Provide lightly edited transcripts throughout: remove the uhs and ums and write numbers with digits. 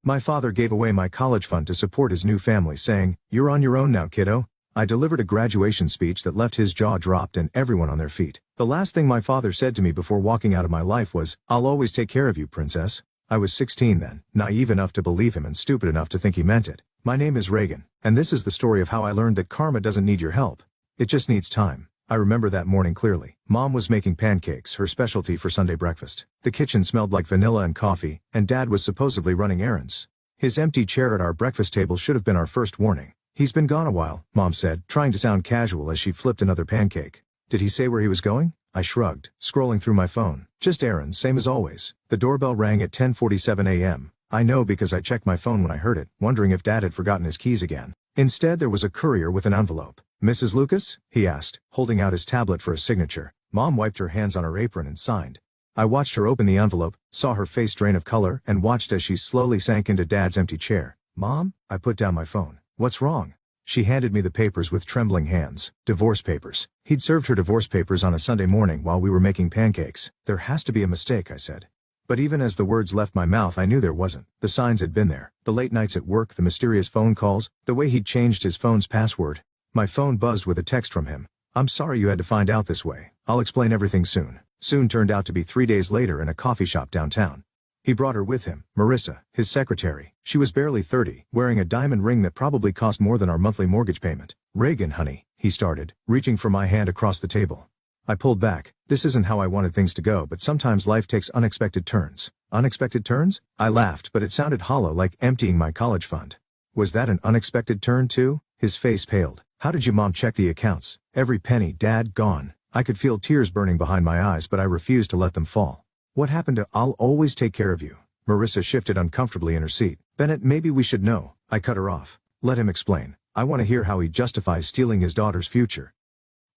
My father gave away my college fund to support his new family, saying, "You're on your own now, kiddo." I delivered a graduation speech that left his jaw dropped and everyone on their feet. The last thing my father said to me before walking out of my life was, "I'll always take care of you, princess." I was 16 then, naive enough to believe him and stupid enough to think he meant it. My name is Reagan, and this is the story of how I learned that karma doesn't need your help. It just needs time. I remember that morning clearly. Mom was making pancakes, her specialty for Sunday breakfast. The kitchen smelled like vanilla and coffee, and Dad was supposedly running errands. His empty chair at our breakfast table should have been our first warning. "He's been gone a while," Mom said, trying to sound casual as she flipped another pancake. "Did he say where he was going?" I shrugged, scrolling through my phone. "Just errands, same as always." The doorbell rang at 10:47 a.m. I know because I checked my phone when I heard it, wondering if Dad had forgotten his keys again. Instead there was a courier with an envelope. "Mrs. Lucas?" he asked, holding out his tablet for a signature. Mom wiped her hands on her apron and signed. I watched her open the envelope, saw her face drain of color, and watched as she slowly sank into Dad's empty chair. "Mom?" I put down my phone. "What's wrong?" She handed me the papers with trembling hands. Divorce papers. He'd served her divorce papers on a Sunday morning while we were making pancakes. "There has to be a mistake," I said. But even as the words left my mouth I knew there wasn't. The signs had been there. The late nights at work, the mysterious phone calls, the way he'd changed his phone's password. My phone buzzed with a text from him. "I'm sorry you had to find out this way. I'll explain everything soon." Soon turned out to be 3 days later in a coffee shop downtown. He brought her with him, Marissa, his secretary. She was barely 30, wearing a diamond ring that probably cost more than our monthly mortgage payment. "Reagan, honey," he started, reaching for my hand across the table. I pulled back. This isn't how I wanted things to go, but sometimes life takes unexpected turns. Unexpected turns? I laughed, but it sounded hollow, like emptying my college fund. Was that an unexpected turn too? His face paled. "How did your mom check the accounts?" "Every penny, Dad, gone." I could feel tears burning behind my eyes, but I refused to let them fall. "What happened to 'I'll always take care of you'?" Marissa shifted uncomfortably in her seat. "Bennett, maybe we should know." I cut her off. "Let him explain. I want to hear how he justifies stealing his daughter's future."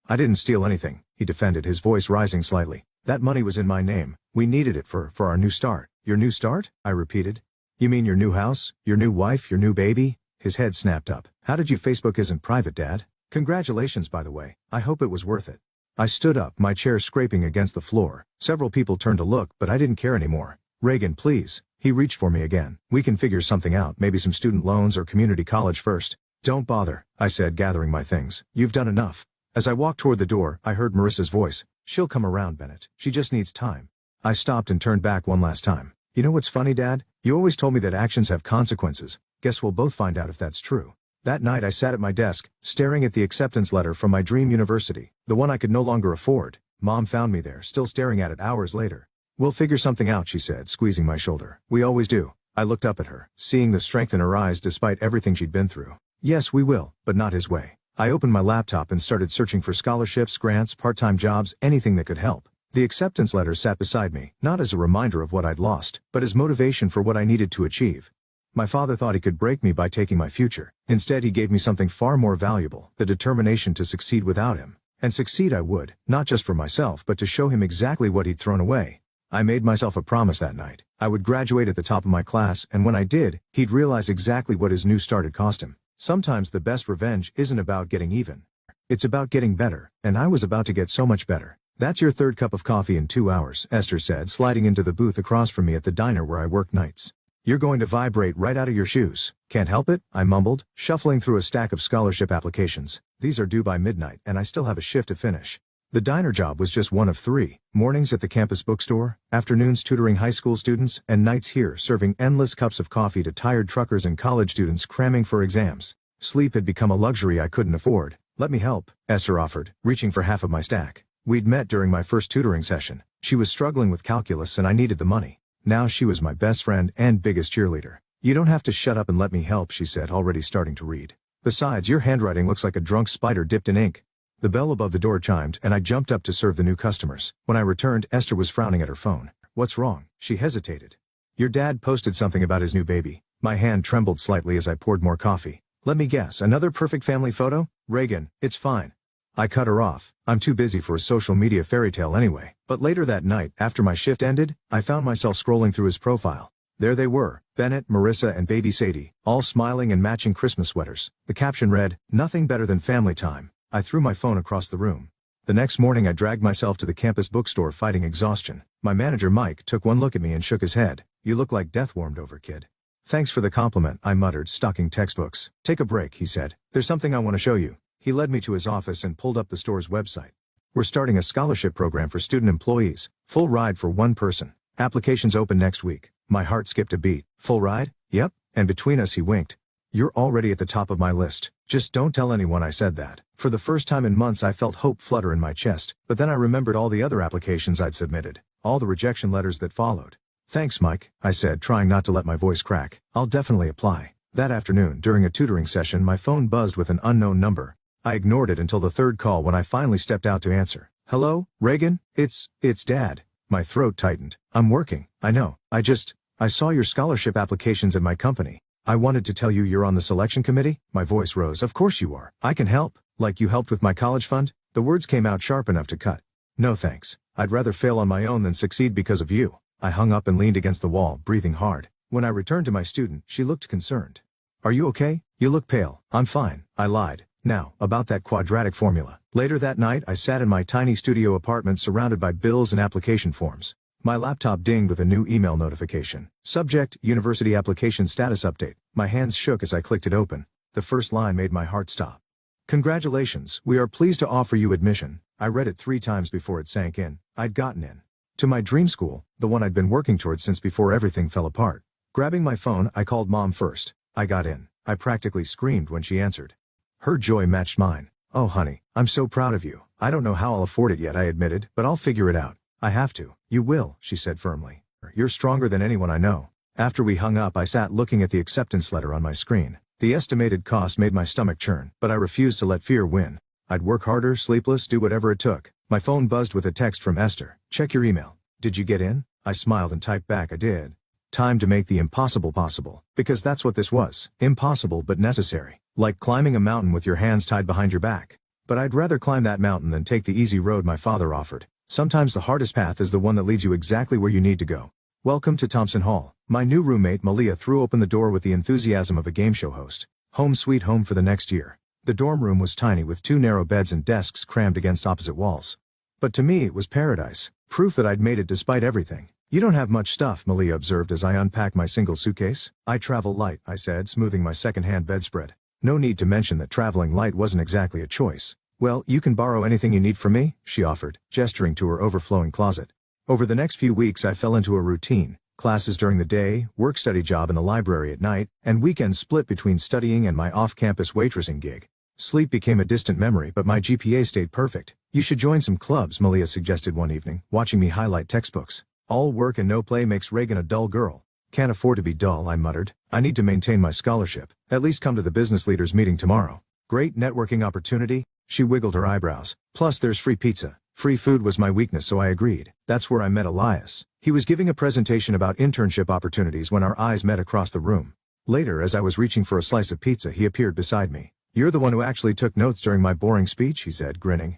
"I didn't steal anything," he defended, his voice rising slightly. "That money was in my name. We needed it for our new start." "Your new start?" I repeated. "You mean your new house, your new wife, your new baby?" His head snapped up. "How did you? Facebook isn't private, Dad." "Congratulations, by the way. I hope it was worth it." I stood up, my chair scraping against the floor. Several people turned to look, but I didn't care anymore. "Reagan, please." He reached for me again. "We can figure something out, maybe some student loans or community college first." "Don't bother," I said, gathering my things. "You've done enough." As I walked toward the door, I heard Marissa's voice. "She'll come around, Bennett. She just needs time." I stopped and turned back one last time. "You know what's funny, Dad? You always told me that actions have consequences. Guess we'll both find out if that's true." That night I sat at my desk, staring at the acceptance letter from my dream university, the one I could no longer afford. Mom found me there, still staring at it hours later. "We'll figure something out," she said, squeezing my shoulder. "We always do." I looked up at her, seeing the strength in her eyes despite everything she'd been through. "Yes, we will, but not his way." I opened my laptop and started searching for scholarships, grants, part-time jobs, anything that could help. The acceptance letter sat beside me, not as a reminder of what I'd lost, but as motivation for what I needed to achieve. My father thought he could break me by taking my future. Instead, he gave me something far more valuable, the determination to succeed without him. And succeed I would, not just for myself but to show him exactly what he'd thrown away. I made myself a promise that night. I would graduate at the top of my class, and when I did, he'd realize exactly what his new start had cost him. Sometimes the best revenge isn't about getting even. It's about getting better, and I was about to get so much better. "That's your third cup of coffee in 2 hours," Esther said, sliding into the booth across from me at the diner where I work nights. "You're going to vibrate right out of your shoes." "Can't help it," I mumbled, shuffling through a stack of scholarship applications. These are due by midnight, and I still have a shift to finish. The diner job was just one of 3, mornings at the campus bookstore, afternoons tutoring high school students, and nights here serving endless cups of coffee to tired truckers and college students cramming for exams. Sleep had become a luxury I couldn't afford. "Let me help," Esther offered, reaching for half of my stack. We'd met during my first tutoring session. She was struggling with calculus and I needed the money. Now she was my best friend and biggest cheerleader. "You don't have to shut up and let me help," she said, already starting to read. "Besides, your handwriting looks like a drunk spider dipped in ink." The bell above the door chimed, and I jumped up to serve the new customers. When I returned, Esther was frowning at her phone. "What's wrong?" She hesitated. "Your dad posted something about his new baby." My hand trembled slightly as I poured more coffee. "Let me guess, another perfect family photo?" "Reagan, it's fine." I cut her off. I'm too busy for a social media fairy tale anyway. But later that night, after my shift ended, I found myself scrolling through his profile. There they were, Bennett, Marissa, and baby Sadie, all smiling and matching Christmas sweaters. The caption read, "Nothing better than family time." I threw my phone across the room. The next morning I dragged myself to the campus bookstore fighting exhaustion. My manager Mike took one look at me and shook his head. "You look like death warmed over, kid." Thanks for the compliment, I muttered, stocking textbooks. Take a break, he said. There's something I want to show you. He led me to his office and pulled up the store's website. We're starting a scholarship program for student employees. Full ride for one person. Applications open next week. My heart skipped a beat. Full ride? Yep. And between us he winked. You're already at the top of my list. Just don't tell anyone I said that. For the first time in months I felt hope flutter in my chest, but then I remembered all the other applications I'd submitted. All the rejection letters that followed. Thanks, Mike, I said, trying not to let my voice crack. I'll definitely apply. That afternoon, during a tutoring session, my phone buzzed with an unknown number. I ignored it until the third call when I finally stepped out to answer. Hello, Reagan? It's Dad. My throat tightened. I'm working. I know. I saw your scholarship applications at my company. I wanted to tell you you're on the selection committee. My voice rose. Of course you are. I can help. Like you helped with my college fund? The words came out sharp enough to cut. No thanks. I'd rather fail on my own than succeed because of you. I hung up and leaned against the wall, breathing hard. When I returned to my student, she looked concerned. Are you okay? You look pale. I'm fine, I lied. Now, about that quadratic formula. Later that night I sat in my tiny studio apartment surrounded by bills and application forms. My laptop dinged with a new email notification. Subject, University Application Status Update. My hands shook as I clicked it open. The first line made my heart stop. Congratulations, we are pleased to offer you admission. I read it 3 times before it sank in. I'd gotten in. To my dream school, the one I'd been working towards since before everything fell apart. Grabbing my phone, I called Mom first. I got in. I practically screamed when she answered. Her joy matched mine. Oh honey, I'm so proud of you. I don't know how I'll afford it yet, I admitted, but I'll figure it out. I have to. You will, she said firmly. You're stronger than anyone I know. After we hung up I sat looking at the acceptance letter on my screen. The estimated cost made my stomach churn, but I refused to let fear win. I'd work harder, sleepless, do whatever it took. My phone buzzed with a text from Esther. Check your email. Did you get in? I smiled and typed back I did. Time to make the impossible possible. Because that's what this was. Impossible but necessary. Like climbing a mountain with your hands tied behind your back. But I'd rather climb that mountain than take the easy road my father offered. Sometimes the hardest path is the one that leads you exactly where you need to go. Welcome to Thompson Hall. My new roommate Malia threw open the door with the enthusiasm of a game show host. Home sweet home for the next year. The dorm room was tiny with 2 narrow beds and desks crammed against opposite walls. But to me it was paradise. Proof that I'd made it despite everything. You don't have much stuff, Malia observed as I unpacked my single suitcase. I travel light, I said, smoothing my second-hand bedspread. No need to mention that traveling light wasn't exactly a choice. Well, you can borrow anything you need from me, she offered, gesturing to her overflowing closet. Over the next few weeks I fell into a routine. Classes during the day, work-study job in the library at night, and weekends split between studying and my off-campus waitressing gig. Sleep became a distant memory, but my GPA stayed perfect. You should join some clubs, Malia suggested one evening, watching me highlight textbooks. All work and no play makes Reagan a dull girl. Can't afford to be dull, I muttered. I need to maintain my scholarship. At least come to the business leaders meeting tomorrow. Great networking opportunity? She wiggled her eyebrows. Plus there's free pizza. Free food was my weakness, so I agreed. That's where I met Elias. He was giving a presentation about internship opportunities when our eyes met across the room. Later, as I was reaching for a slice of pizza, he appeared beside me. You're the one who actually took notes during my boring speech, he said, grinning.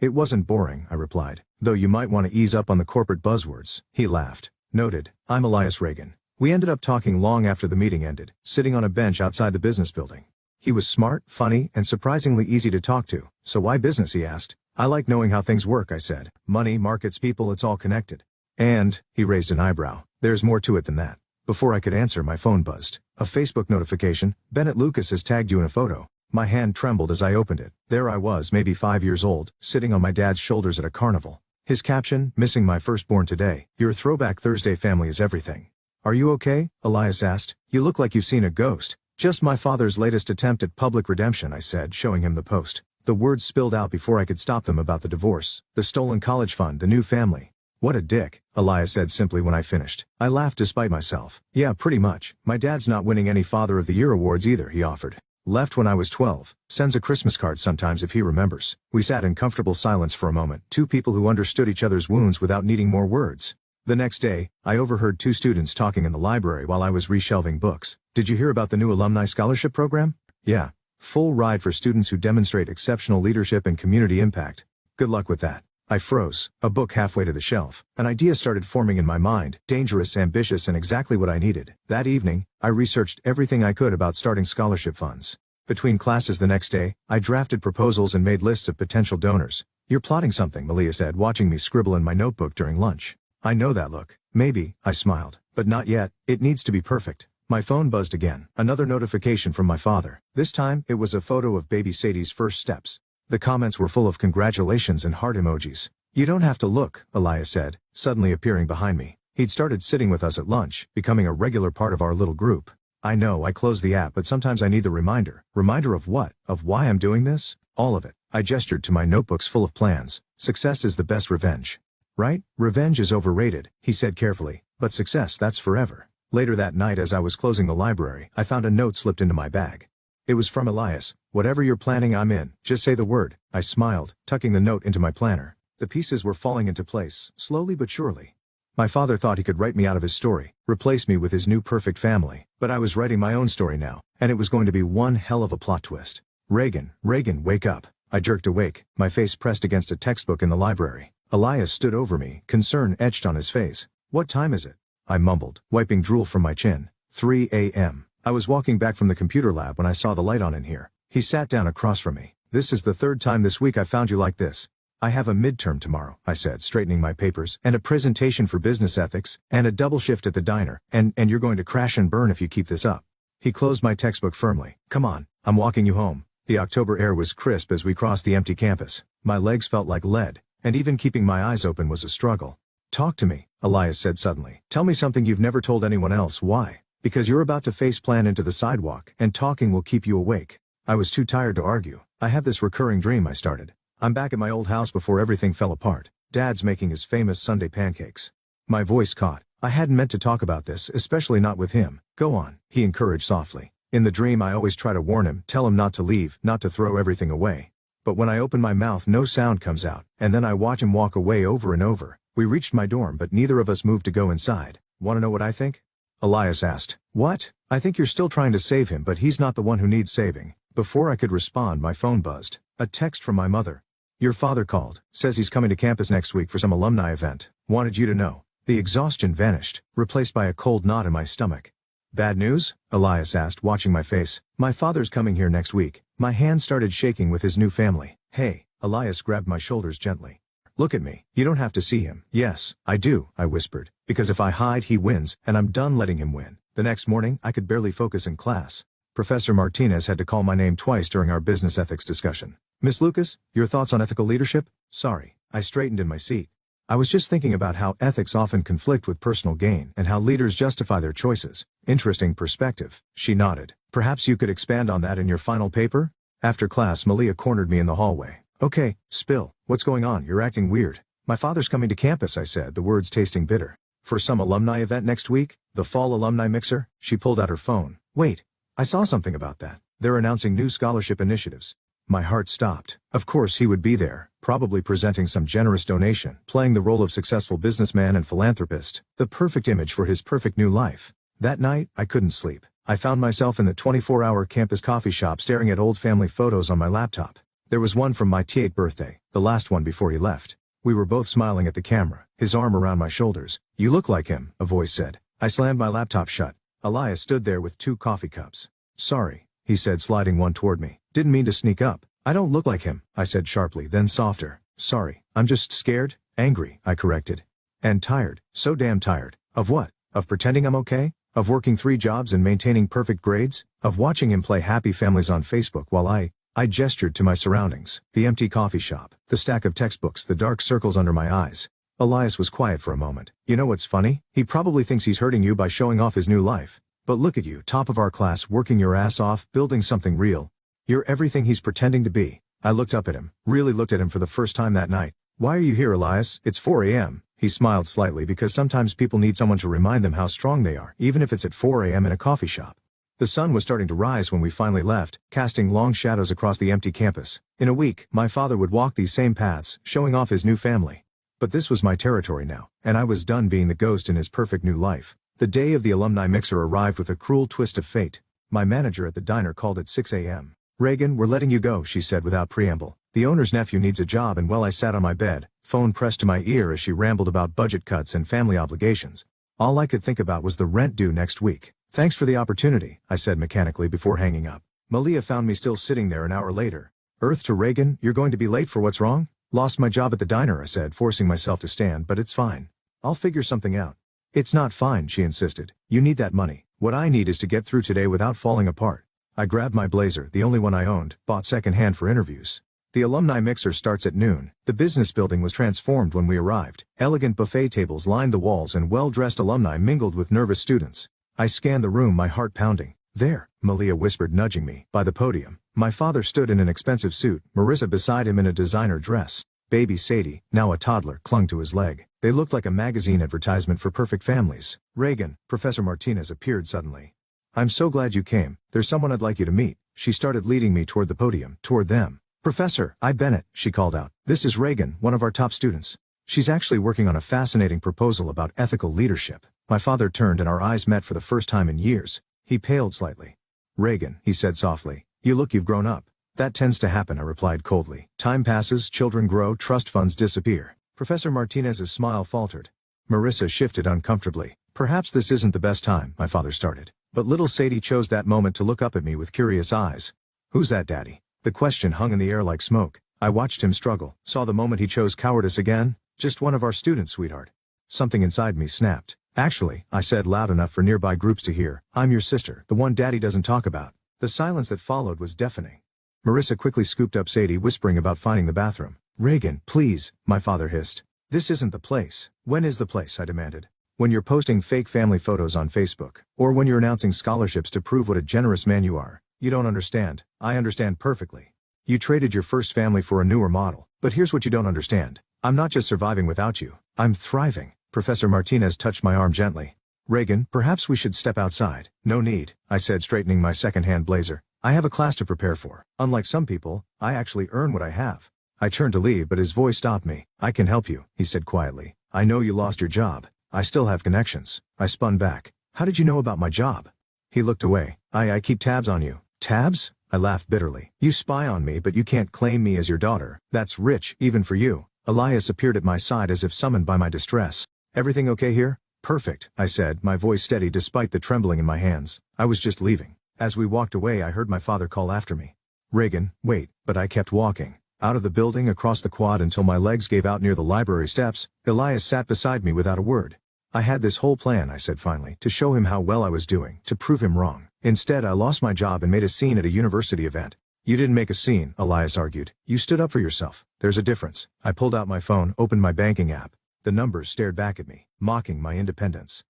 It wasn't boring, I replied, though you might want to ease up on the corporate buzzwords. He laughed. Noted. I'm Elias Reagan. We ended up talking long after the meeting ended, sitting on a bench outside the business building. He was smart, funny, and surprisingly easy to talk to. So why business, he asked. I like knowing how things work, I said. Money, markets, people, it's all connected. And, he raised an eyebrow, there's more to it than that. Before I could answer, my phone buzzed. A Facebook notification. Bennett Lucas has tagged you in a photo. My hand trembled as I opened it. There I was, maybe 5 years old, sitting on my dad's shoulders at a carnival. His caption, missing my firstborn today. Your throwback Thursday family is everything. Are you okay? Elias asked. You look like you've seen a ghost. Just my father's latest attempt at public redemption, I said, showing him the post. The words spilled out before I could stop them about the divorce, the stolen college fund, the new family. What a dick, Elias said simply when I finished. I laughed despite myself. Yeah, pretty much. My dad's not winning any Father of the Year awards either, he offered. Left when I was 12. Sends a Christmas card sometimes if he remembers. We sat in comfortable silence for a moment, 2 people who understood each other's wounds without needing more words. The next day, I overheard 2 students talking in the library while I was reshelving books. Did you hear about the new alumni scholarship program? Yeah. Full ride for students who demonstrate exceptional leadership and community impact. Good luck with that. I froze, a book halfway to the shelf. An idea started forming in my mind, dangerous, ambitious, and exactly what I needed. That evening, I researched everything I could about starting scholarship funds. Between classes the next day, I drafted proposals and made lists of potential donors. You're plotting something, Malia said, watching me scribble in my notebook during lunch. I know that look. Maybe, I smiled. But not yet. It needs to be perfect. My phone buzzed again, another notification from my father. This time, it was a photo of baby Sadie's first steps. The comments were full of congratulations and heart emojis. "You don't have to look," Elias said, suddenly appearing behind me. He'd started sitting with us at lunch, becoming a regular part of our little group. I know I closed the app, but sometimes I need the reminder. Reminder of what? Of why I'm doing this? All of it. I gestured to my notebooks full of plans. Success is the best revenge. Right? Revenge is overrated, he said carefully, but success, that's forever. Later that night, as I was closing the library, I found a note slipped into my bag. It was from Elias. "Whatever you're planning, I'm in. Just say the word." I smiled, tucking the note into my planner. The pieces were falling into place, slowly but surely. My father thought he could write me out of his story, replace me with his new perfect family, but I was writing my own story now, and it was going to be one hell of a plot twist. Reagan, wake up. I jerked awake, my face pressed against a textbook in the library. Elias stood over me, concern etched on his face. "What time is it?" I mumbled, wiping drool from my chin. 3 a.m. I was walking back from the computer lab when I saw the light on in here. He sat down across from me. "This is the third time this week I found you like this." "I have a midterm tomorrow," I said, straightening my papers, "and a presentation for business ethics, and a double shift at the diner, and you're going to crash and burn if you keep this up." He closed my textbook firmly. "Come on, I'm walking you home." The October air was crisp as we crossed the empty campus. My legs felt like lead, and even keeping my eyes open was a struggle. "Talk to me," Elias said suddenly. "Tell me something you've never told anyone else." "Why?" "Because you're about to face plant into the sidewalk, and talking will keep you awake." I was too tired to argue. "I have this recurring dream," I started. "I'm back at my old house before everything fell apart. Dad's making his famous Sunday pancakes." My voice caught. I hadn't meant to talk about this, especially not with him. "Go on," he encouraged softly. In the dream I always try to warn him, tell him not to leave, not to throw everything away. But when I open my mouth, no sound comes out, and then I watch him walk away over and over. We reached my dorm, but neither of us moved to go inside. "Want to know what I think?" Elias asked. "What?" "I think you're still trying to save him, but he's not the one who needs saving." Before I could respond, my phone buzzed. A text from my mother. "Your father called. Says he's coming to campus next week for some alumni event. Wanted you to know." The exhaustion vanished, replaced by a cold knot in my stomach. "Bad news?" Elias asked, watching my face. "My father's coming here next week." My hand started shaking with his new family. "Hey." Elias grabbed my shoulders gently. "Look at me. You don't have to see him." "Yes, I do," I whispered. "Because if I hide, he wins, and I'm done letting him win." The next morning, I could barely focus in class. Professor Martinez had to call my name twice during our business ethics discussion. "Miss Lucas, your thoughts on ethical leadership?" "Sorry." I straightened in my seat. "I was just thinking about how ethics often conflict with personal gain and how leaders justify their choices." "Interesting perspective." She nodded. "Perhaps you could expand on that in your final paper?" After class, Malia cornered me in the hallway. "Okay, spill. What's going on? You're acting weird." "My father's coming to campus," I said, the words tasting bitter. "For some alumni event next week? The fall alumni mixer?" She pulled out her phone. "Wait. I saw something about that. They're announcing new scholarship initiatives." My heart stopped. Of course he would be there, probably presenting some generous donation, playing the role of successful businessman and philanthropist, the perfect image for his perfect new life. That night, I couldn't sleep. I found myself in the 24-hour campus coffee shop staring at old family photos on my laptop. There was one from my T8 birthday, the last one before he left. We were both smiling at the camera, his arm around my shoulders. "You look like him," a voice said. I slammed my laptop shut. Elias stood there with 2 coffee cups. "Sorry," he said, sliding one toward me. "Didn't mean to sneak up." "I don't look like him," I said sharply, then softer. "Sorry, I'm just scared, angry," I corrected. "And tired, so damn tired." "Of what? Of pretending I'm okay? Of working 3 jobs and maintaining perfect grades? Of watching him play happy families on Facebook while I gestured to my surroundings, the empty coffee shop, the stack of textbooks, the dark circles under my eyes. Elias was quiet for a moment. "You know what's funny? He probably thinks he's hurting you by showing off his new life. But look at you, top of our class, working your ass off, building something real. You're everything he's pretending to be." I looked up at him, really looked at him for the first time that night. "Why are you here, Elias? It's 4 a.m. He smiled slightly because sometimes people need someone to remind them how strong they are, even if it's at 4 a.m. in a coffee shop. The sun was starting to rise when we finally left, casting long shadows across the empty campus. In a week, my father would walk these same paths, showing off his new family. But this was my territory now, and I was done being the ghost in his perfect new life. The day of the alumni mixer arrived with a cruel twist of fate. My manager at the diner called at 6 a.m. "Reagan, we're letting you go," she said without preamble. "The owner's nephew needs a job," and while I sat on my bed, phone pressed to my ear as she rambled about budget cuts and family obligations. All I could think about was the rent due next week. "Thanks for the opportunity," I said mechanically before hanging up. Malia found me still sitting there an hour later. "Earth to Reagan, you're going to be late for what's wrong?" "Lost my job at the diner," I said, forcing myself to stand, "but it's fine. I'll figure something out." "It's not fine," she insisted. "You need that money. What I need is to get through today without falling apart. I grabbed my blazer, the only one I owned, bought secondhand for interviews. The alumni mixer starts at noon. The business building was transformed when we arrived. Elegant buffet tables lined the walls and well-dressed alumni mingled with nervous students. I scanned the room, my heart pounding. There, Malia whispered, nudging me. By the podium, my father stood in an expensive suit, Marissa beside him in a designer dress. Baby Sadie, now a toddler, clung to his leg. They looked like a magazine advertisement for perfect families. Reagan, Professor Martinez appeared suddenly. I'm so glad you came. There's someone I'd like you to meet. She started leading me toward the podium, toward them. Professor, Bennett, she called out. This is Reagan, one of our top students. She's actually working on a fascinating proposal about ethical leadership. My father turned and our eyes met for the first time in years. He paled slightly. Reagan, he said softly, you've grown up. That tends to happen, I replied coldly. Time passes, children grow, trust funds disappear. Professor Martinez's smile faltered. Marissa shifted uncomfortably. Perhaps this isn't the best time, my father started. But little Sadie chose that moment to look up at me with curious eyes. Who's that, Daddy? The question hung in the air like smoke. I watched him struggle, saw the moment he chose cowardice again. Just one of our students, sweetheart. Something inside me snapped. Actually, I said loud enough for nearby groups to hear, I'm your sister, the one Daddy doesn't talk about. The silence that followed was deafening. Marissa quickly scooped up Sadie, whispering about finding the bathroom. Reagan, please, my father hissed. This isn't the place. When is the place, I demanded. When you're posting fake family photos on Facebook, or when you're announcing scholarships to prove what a generous man you are. You don't understand. I understand perfectly. You traded your first family for a newer model, but here's what you don't understand. I'm not just surviving without you. I'm thriving. Professor Martinez touched my arm gently. Reagan, perhaps we should step outside. No need, I said, straightening my second-hand blazer. I have a class to prepare for. Unlike some people, I actually earn what I have. I turned to leave, but his voice stopped me. I can help you, he said quietly. I know you lost your job. I still have connections. I spun back. How did you know about my job? He looked away. I keep tabs on you. Tabs? I laughed bitterly. You spy on me, but you can't claim me as your daughter. That's rich, even for you. Elias appeared at my side as if summoned by my distress. Everything okay here? Perfect, I said, my voice steady despite the trembling in my hands. I was just leaving. As we walked away, I heard my father call after me. Reagan, wait, but I kept walking. Out of the building, across the quad until my legs gave out near the library steps. Elias sat beside me without a word. I had this whole plan, I said finally, to show him how well I was doing, to prove him wrong. Instead, I lost my job and made a scene at a university event. You didn't make a scene, Elias argued. You stood up for yourself. There's a difference. I pulled out my phone, opened my banking app. The numbers stared back at me, mocking my independence.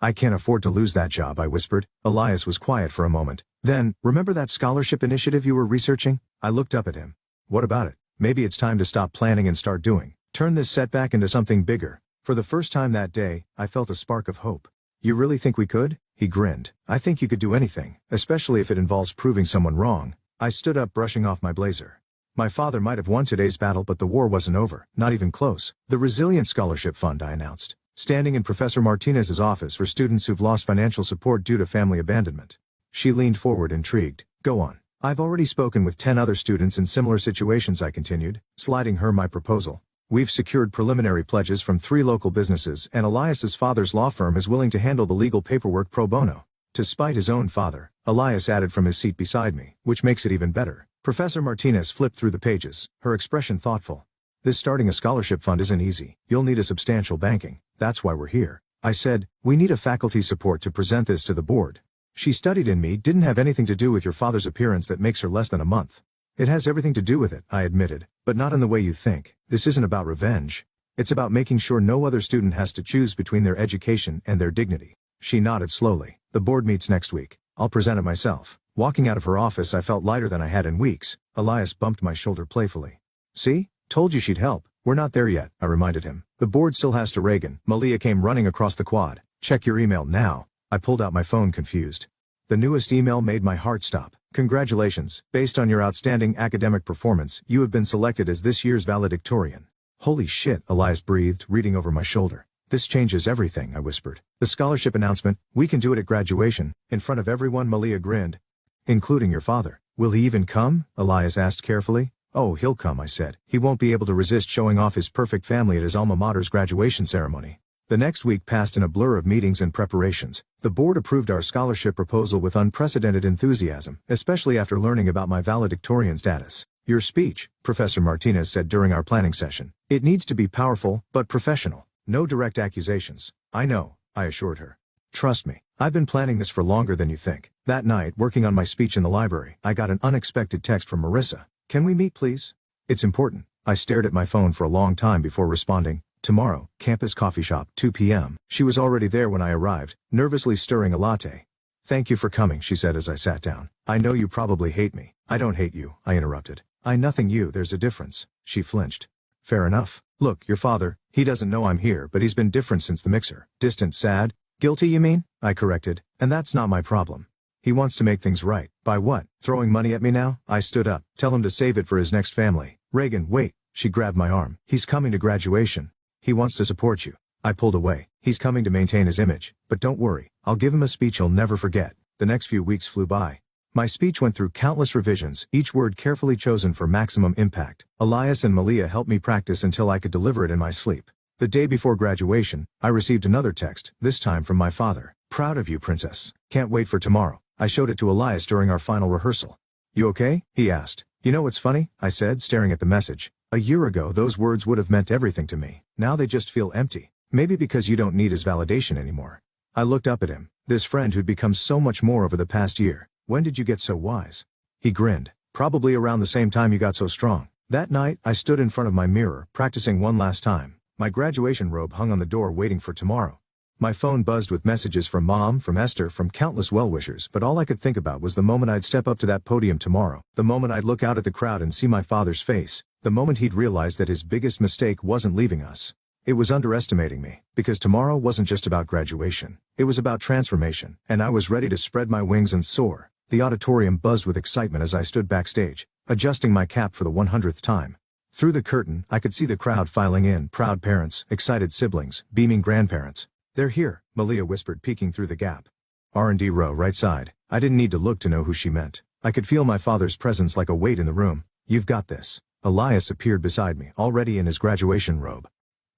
I can't afford to lose that job, I whispered. Elias was quiet for a moment. Then, remember that scholarship initiative you were researching? I looked up at him. What about it? Maybe it's time to stop planning and start doing. Turn this setback into something bigger. For the first time that day, I felt a spark of hope. You really think we could? He grinned. I think you could do anything, especially if it involves proving someone wrong. I stood up, brushing off my blazer. My father might have won today's battle, but the war wasn't over, not even close. The Resilient Scholarship Fund, I announced, standing in Professor Martinez's office for students who've lost financial support due to family abandonment. She leaned forward, intrigued. Go on. I've already spoken with 10 other students in similar situations, I continued, sliding her my proposal. We've secured preliminary pledges from 3 local businesses, and Elias's father's law firm is willing to handle the legal paperwork pro bono. To spite his own father, Elias added from his seat beside me, which makes it even better. Professor Martinez flipped through the pages, her expression thoughtful. This starting a scholarship fund isn't easy. You'll need a substantial backing. That's why we're here. I said, we need a faculty support to present this to the board. She studied in me, didn't have anything to do with your father's appearance that makes her less than a month. It has everything to do with it, I admitted, but not in the way you think. This isn't about revenge. It's about making sure no other student has to choose between their education and their dignity. She nodded slowly. The board meets next week. I'll present it myself. Walking out of her office, I felt lighter than I had in weeks. Elias bumped my shoulder playfully. See? Told you she'd help. We're not there yet, I reminded him. The board still has to. Reagan. Malia came running across the quad. Check your email now. I pulled out my phone, confused. The newest email made my heart stop. Congratulations. Based on your outstanding academic performance, you have been selected as this year's valedictorian. Holy shit, Elias breathed, reading over my shoulder. This changes everything, I whispered. The scholarship announcement, we can do it at graduation, in front of everyone. Malia grinned. Including your father. Will he even come? Elias asked carefully. Oh, he'll come, I said. He won't be able to resist showing off his perfect family at his alma mater's graduation ceremony. The next week passed in a blur of meetings and preparations. The board approved our scholarship proposal with unprecedented enthusiasm, especially after learning about my valedictorian status. Your speech, Professor Martinez said during our planning session. It needs to be powerful, but professional. No direct accusations. I know, I assured her. Trust me, I've been planning this for longer than you think. That night, working on my speech in the library, I got an unexpected text from Marissa. Can we meet, please? It's important. I stared at my phone for a long time before responding. Tomorrow, campus coffee shop, 2 p.m. She was already there when I arrived, nervously stirring a latte. Thank you for coming, she said as I sat down. I know you probably hate me. I don't hate you, I interrupted. I nothing you, there's a difference. She flinched. Fair enough. Look, your father, he doesn't know I'm here, but he's been different since the mixer. Distant, sad? Guilty, you mean? I corrected. And that's not my problem. He wants to make things right. By what? Throwing money at me now? I stood up. Tell him to save it for his next family. Reagan, wait. She grabbed my arm. He's coming to graduation. He wants to support you. I pulled away. He's coming to maintain his image. But don't worry. I'll give him a speech he'll never forget. The next few weeks flew by. My speech went through countless revisions, each word carefully chosen for maximum impact. Elias and Malia helped me practice until I could deliver it in my sleep. The day before graduation, I received another text, this time from my father. Proud of you, princess. Can't wait for tomorrow. I showed it to Elias during our final rehearsal. You okay? He asked. You know what's funny? I said, staring at the message. A year ago those words would have meant everything to me. Now they just feel empty. Maybe because you don't need his validation anymore. I looked up at him, this friend who'd become so much more over the past year. When did you get so wise? He grinned. Probably around the same time you got so strong. That night, I stood in front of my mirror, practicing one last time. My graduation robe hung on the door waiting for tomorrow. My phone buzzed with messages from Mom, from Esther, from countless well-wishers, but all I could think about was the moment I'd step up to that podium tomorrow, the moment I'd look out at the crowd and see my father's face, the moment he'd realize that his biggest mistake wasn't leaving us. It was underestimating me, because tomorrow wasn't just about graduation. It was about transformation, and I was ready to spread my wings and soar. The auditorium buzzed with excitement as I stood backstage, adjusting my cap for the 100th time. Through the curtain, I could see the crowd filing in, proud parents, excited siblings, beaming grandparents. They're here, Malia whispered, peeking through the gap. R&D row, right side. I didn't need to look to know who she meant. I could feel my father's presence like a weight in the room. You've got this. Elias appeared beside me, already in his graduation robe.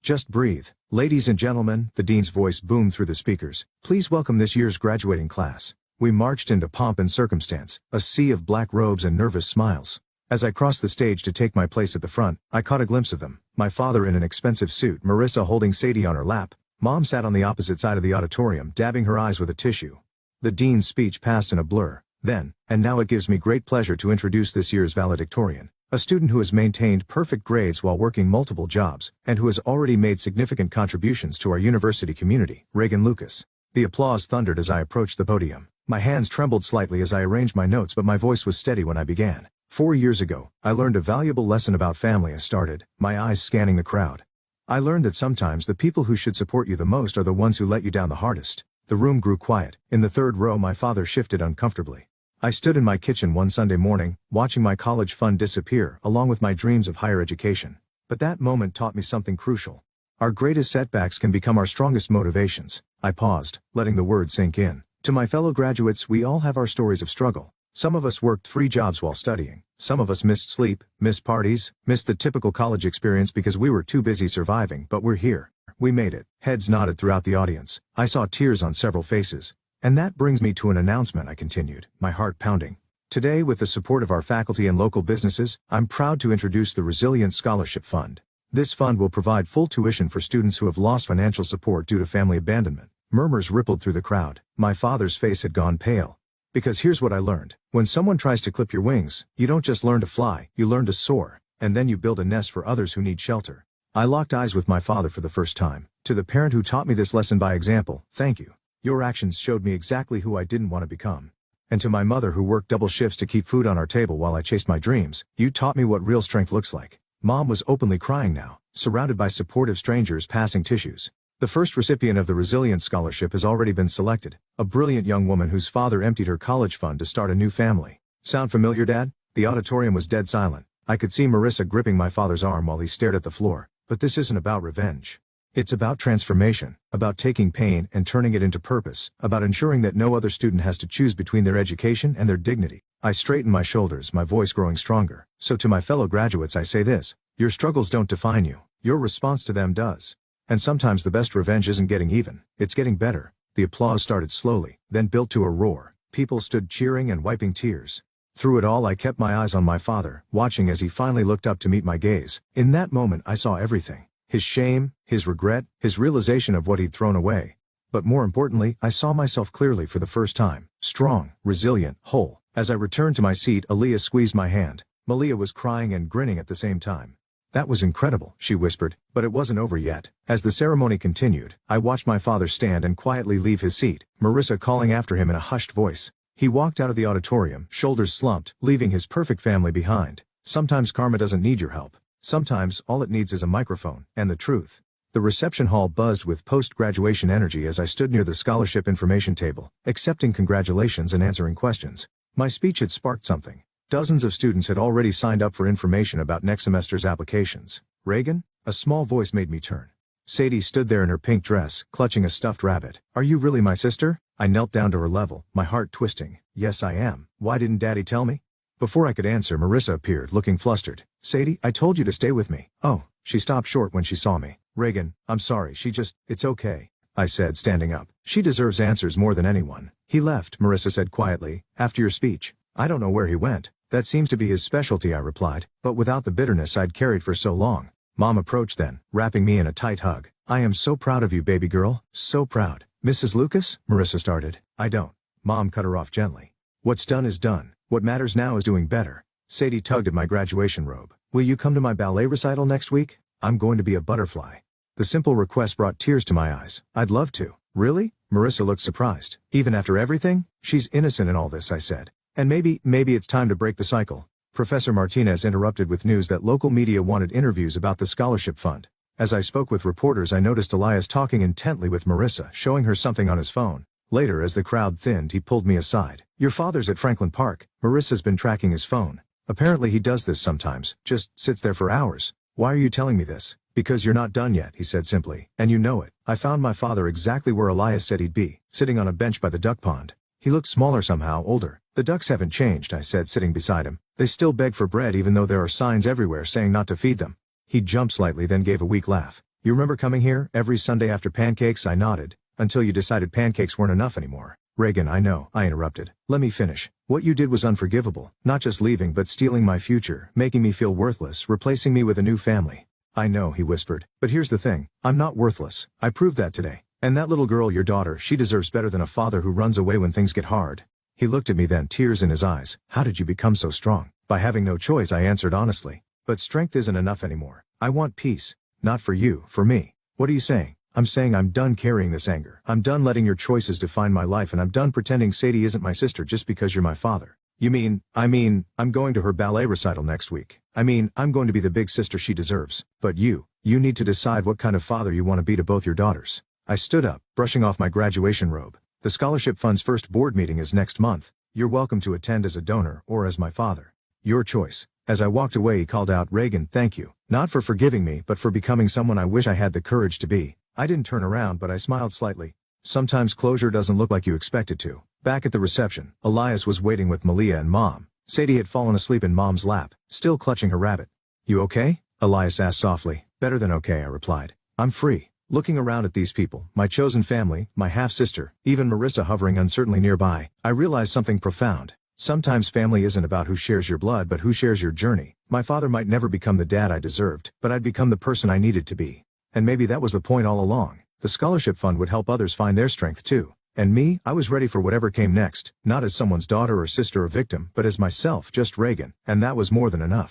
Just breathe. Ladies and gentlemen, the dean's voice boomed through the speakers. Please welcome this year's graduating class. We marched into pomp and circumstance, a sea of black robes and nervous smiles. As I crossed the stage to take my place at the front, I caught a glimpse of them. My father in an expensive suit, Marissa holding Sadie on her lap. Mom sat on the opposite side of the auditorium, dabbing her eyes with a tissue. The dean's speech passed in a blur. Then, and now it gives me great pleasure to introduce this year's valedictorian, a student who has maintained perfect grades while working multiple jobs, and who has already made significant contributions to our university community, Reagan Lucas. The applause thundered as I approached the podium. My hands trembled slightly as I arranged my notes, but my voice was steady when I began. 4 years ago, I learned a valuable lesson about family. I started, my eyes scanning the crowd. I learned that sometimes the people who should support you the most are the ones who let you down the hardest. The room grew quiet. In the third row, my father shifted uncomfortably. I stood in my kitchen one Sunday morning, watching my college fund disappear, along with my dreams of higher education. But that moment taught me something crucial. Our greatest setbacks can become our strongest motivations. I paused, letting the words sink in. To my fellow graduates, we all have our stories of struggle. Some of us worked 3 jobs while studying. Some of us missed sleep, missed parties, missed the typical college experience because we were too busy surviving, but we're here. We made it. Heads nodded throughout the audience. I saw tears on several faces. And that brings me to an announcement, I continued, my heart pounding. Today, with the support of our faculty and local businesses, I'm proud to introduce the Resilience Scholarship Fund. This fund will provide full tuition for students who have lost financial support due to family abandonment. Murmurs rippled through the crowd. My father's face had gone pale. Because here's what I learned. When someone tries to clip your wings, you don't just learn to fly, you learn to soar. And then you build a nest for others who need shelter. I locked eyes with my father for the first time. To the parent who taught me this lesson by example, thank you. Your actions showed me exactly who I didn't want to become. And to my mother who worked double shifts to keep food on our table while I chased my dreams, you taught me what real strength looks like. Mom was openly crying now, surrounded by supportive strangers passing tissues. The first recipient of the Resilience Scholarship has already been selected, a brilliant young woman whose father emptied her college fund to start a new family. Sound familiar, Dad? The auditorium was dead silent. I could see Marissa gripping my father's arm while he stared at the floor. But this isn't about revenge. It's about transformation, about taking pain and turning it into purpose, about ensuring that no other student has to choose between their education and their dignity. I straightened my shoulders, my voice growing stronger. So to my fellow graduates I say this, your struggles don't define you, your response to them does. And sometimes the best revenge isn't getting even, it's getting better. The applause started slowly, then built to a roar. People stood cheering and wiping tears. Through it all I kept my eyes on my father, watching as he finally looked up to meet my gaze. In that moment I saw everything. His shame, his regret, his realization of what he'd thrown away. But more importantly, I saw myself clearly for the first time. Strong, resilient, whole. As I returned to my seat, Aaliyah squeezed my hand. Malia was crying and grinning at the same time. "That was incredible," she whispered, but it wasn't over yet. As the ceremony continued, I watched my father stand and quietly leave his seat, Marissa calling after him in a hushed voice. He walked out of the auditorium, shoulders slumped, leaving his perfect family behind. Sometimes karma doesn't need your help. Sometimes all it needs is a microphone, and the truth. The reception hall buzzed with post-graduation energy as I stood near the scholarship information table, accepting congratulations and answering questions. My speech had sparked something. Dozens of students had already signed up for information about next semester's applications. "Reagan?" A small voice made me turn. Sadie stood there in her pink dress, clutching a stuffed rabbit. "Are you really my sister?" I knelt down to her level, my heart twisting. "Yes, I am. Why didn't Daddy tell me?" Before I could answer, Marissa appeared, looking flustered. "Sadie, I told you to stay with me." "Oh." She stopped short when she saw me. "Reagan, I'm sorry, it's okay," I said, standing up. "She deserves answers more than anyone." "He left," Marissa said quietly, "after your speech. I don't know where he went." "That seems to be his specialty," I replied, but without the bitterness I'd carried for so long. Mom approached then, wrapping me in a tight hug. "I am so proud of you, baby girl, so proud." "Mrs. Lucas?" Marissa started. "I don't." Mom cut her off gently. "What's done is done. What matters now is doing better." Sadie tugged at my graduation robe. "Will you come to my ballet recital next week? I'm going to be a butterfly." The simple request brought tears to my eyes. "I'd love to." "Really?" Marissa looked surprised. "Even after everything?" "She's innocent in all this," I said. "And maybe it's time to break the cycle." Professor Martinez interrupted with news that local media wanted interviews about the scholarship fund. As I spoke with reporters, I noticed Elias talking intently with Marissa, showing her something on his phone. Later, as the crowd thinned, he pulled me aside. "Your father's at Franklin Park. Marissa's been tracking his phone. Apparently he does this sometimes, just sits there for hours." "Why are you telling me this?" "Because you're not done yet," he said simply, "and you know it." I found my father exactly where Elias said he'd be, sitting on a bench by the duck pond. He looked smaller somehow, older. "The ducks haven't changed," I said, sitting beside him. "They still beg for bread even though there are signs everywhere saying not to feed them." He jumped slightly, then gave a weak laugh. "You remember coming here every Sunday after pancakes?" I nodded. "Until you decided pancakes weren't enough anymore." "Reagan, I know," I interrupted. "Let me finish. What you did was unforgivable, not just leaving but stealing my future, making me feel worthless, replacing me with a new family." "I know," he whispered, "but here's the thing. I'm not worthless. I proved that today. And that little girl, your daughter, she deserves better than a father who runs away when things get hard." He looked at me then, tears in his eyes. "How did you become so strong?" "By having no choice," I answered honestly. "But strength isn't enough anymore. I want peace. Not for you, for me." "What are you saying?" "I'm saying I'm done carrying this anger. I'm done letting your choices define my life, and I'm done pretending Sadie isn't my sister just because you're my father." "You mean, I'm going to her ballet recital next week. I'm going to be the big sister she deserves. But you need to decide what kind of father you want to be to both your daughters." I stood up, brushing off my graduation robe. "The scholarship fund's first board meeting is next month. You're welcome to attend as a donor or as my father. Your choice." As I walked away, he called out, "Reagan, thank you. Not for forgiving me, but for becoming someone I wish I had the courage to be." I didn't turn around, but I smiled slightly. Sometimes closure doesn't look like you expect it to. Back at the reception, Elias was waiting with Malia and Mom. Sadie had fallen asleep in Mom's lap, still clutching her rabbit. "You okay?" Elias asked softly. "Better than okay," I replied. "I'm free." Looking around at these people, my chosen family, my half-sister, even Marissa hovering uncertainly nearby, I realized something profound. Sometimes family isn't about who shares your blood but who shares your journey. My father might never become the dad I deserved, but I'd become the person I needed to be. And maybe that was the point all along. The scholarship fund would help others find their strength too. And me, I was ready for whatever came next, not as someone's daughter or sister or victim, but as myself, just Reagan, and that was more than enough.